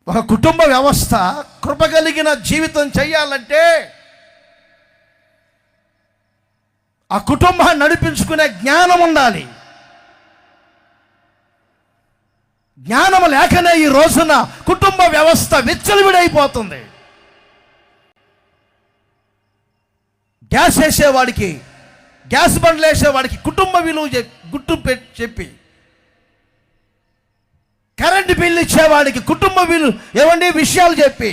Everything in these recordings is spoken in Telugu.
ఒక కుటుంబ వ్యవస్థ కృప కలిగిన జీవితం చేయాలంటే ఆ కుటుంబాన్ని నడిపించుకునే జ్ఞానం ఉండాలి. జ్ఞానం లేకనే ఈ రోజున కుటుంబ వ్యవస్థ విచ్చలవిడైపోతుంది. గ్యాస్ వేసేవాడికి, గ్యాస్ బండ్లు వేసేవాడికి కుటుంబ విలువ చెప్పి, కరెంటు బిల్లు ఇచ్చేవాడికి కుటుంబ విలువ విషయాలు చెప్పి,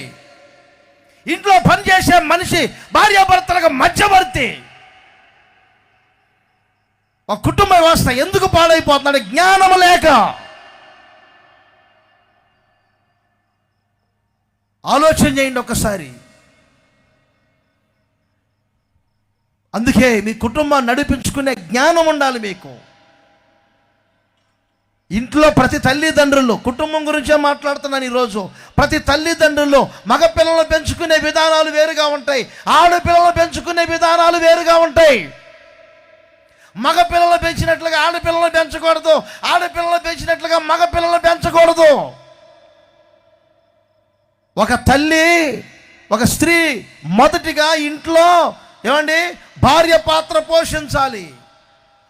ఇంట్లో పనిచేసే మనిషి భార్యాభర్తలకు మధ్యవర్తి. ఒక కుటుంబ వ్యవస్థ ఎందుకు పాడైపోతున్నాడు? జ్ఞానం లేక. ఆలోచన చేయండి ఒకసారి. అందుకే మీ కుటుంబాన్ని నడిపించుకునే జ్ఞానం ఉండాలి మీకు. ఇంట్లో ప్రతి తల్లిదండ్రులు, కుటుంబం గురించే మాట్లాడుతున్నాను ఈరోజు. ప్రతి తల్లిదండ్రులు మగపిల్లలు పెంచుకునే విధానాలు వేరుగా ఉంటాయి, ఆడపిల్లలు పెంచుకునే విధానాలు వేరుగా ఉంటాయి. మగపిల్లలు పెంచినట్లుగా ఆడపిల్లలు పెంచకూడదు, ఆడపిల్లలు పెంచినట్లుగా మగపిల్లలు పెంచకూడదు. ఒక తల్లి, ఒక స్త్రీ మొదటిగా ఇంట్లో భార్య పాత్ర పోషించాలి.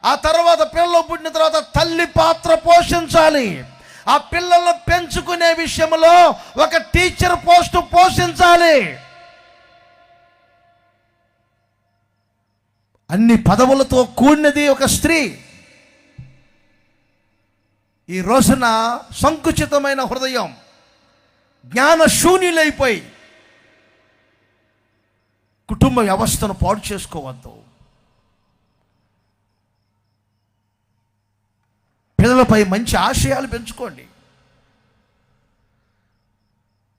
ఆ తర్వాత పిల్లలు పుట్టిన తర్వాత తల్లి పాత్ర పోషించాలి. ఆ పిల్లలను పెంచుకునే విషయంలో ఒక టీచర్ పోస్టు పోషించాలి. అన్ని పదవులతో కూడినది ఒక స్త్రీ. ఈ రోజున సంకుచితమైన హృదయం, జ్ఞాన శూన్యులైపోయి కుటుంబ వ్యవస్థను పాడు చేసుకోవద్దు. పిల్లలపై మంచి ఆశయాలు పెంచుకోండి.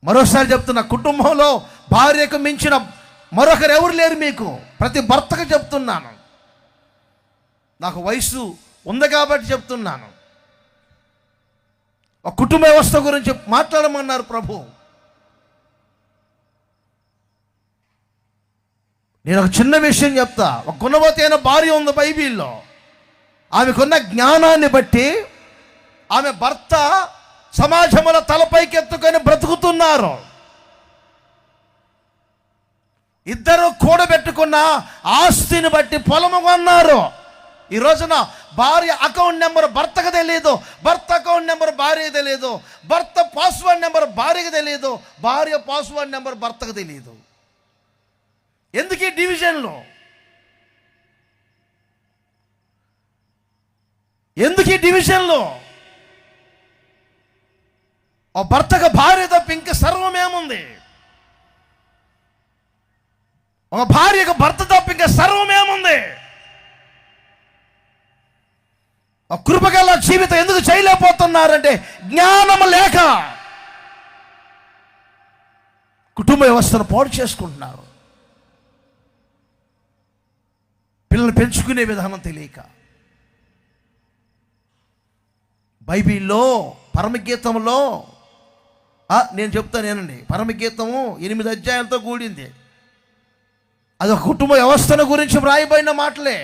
మరోసారి చెప్తున్నా, కుటుంబంలో భార్యకు మించిన మరొకరు ఎవరు లేరు మీకు. ప్రతి భర్తకు చెప్తున్నాను, నాకు వయసు ఉంది కాబట్టి చెప్తున్నాను. ఒక కుటుంబ వ్యవస్థ గురించి మాట్లాడమన్నారు ప్రభు. నేను ఒక చిన్న విషయం చెప్తా. ఒక గుణవతి అయిన భార్య ఉంది బైబిల్లో. ఆమెకున్న జ్ఞానాన్ని బట్టి ఆమె భర్త సమాజంలో తలపైకి ఎత్తుకొని బ్రతుకుతున్నారు. ఇద్దరు కూడబెట్టుకున్న ఆస్తిని బట్టి పొలము కొన్నారు. ఈ రోజున భార్య అకౌంట్ నెంబర్ భర్తకు తెలియదు, భర్త అకౌంట్ నెంబర్ భార్యకు తెలియదు, భర్త పాస్వర్డ్ నెంబర్ భార్యకు తెలియదు, భార్య పాస్వర్డ్ నెంబర్ భర్తకు తెలియదు. ఎందుకు ఈ డివిజన్లో? ఎందుకు ఈ డివిజన్లో? ఆ భర్తకు భార్య తప్ప ఇంక సర్వమేముంది? ఒక భార్యకు భర్త తప్ప ఇంకా సర్వమేముంది? ఆ కృపగల జీవితం ఎందుకు చేయలేకపోతున్నారంటే జ్ఞానం లేక కుటుంబ వ్యవస్థను పాడు చేసుకుంటున్నారు. పిల్లలు పెంచుకునే విధానం తెలియక. బైబిల్లో పరమగీతంలో నేను చెప్తానేనండి, పరమగీతము 8 అధ్యాయాలతో కూడింది. అది ఒక కుటుంబ వ్యవస్థను గురించి వ్రాయబడిన మాటలే.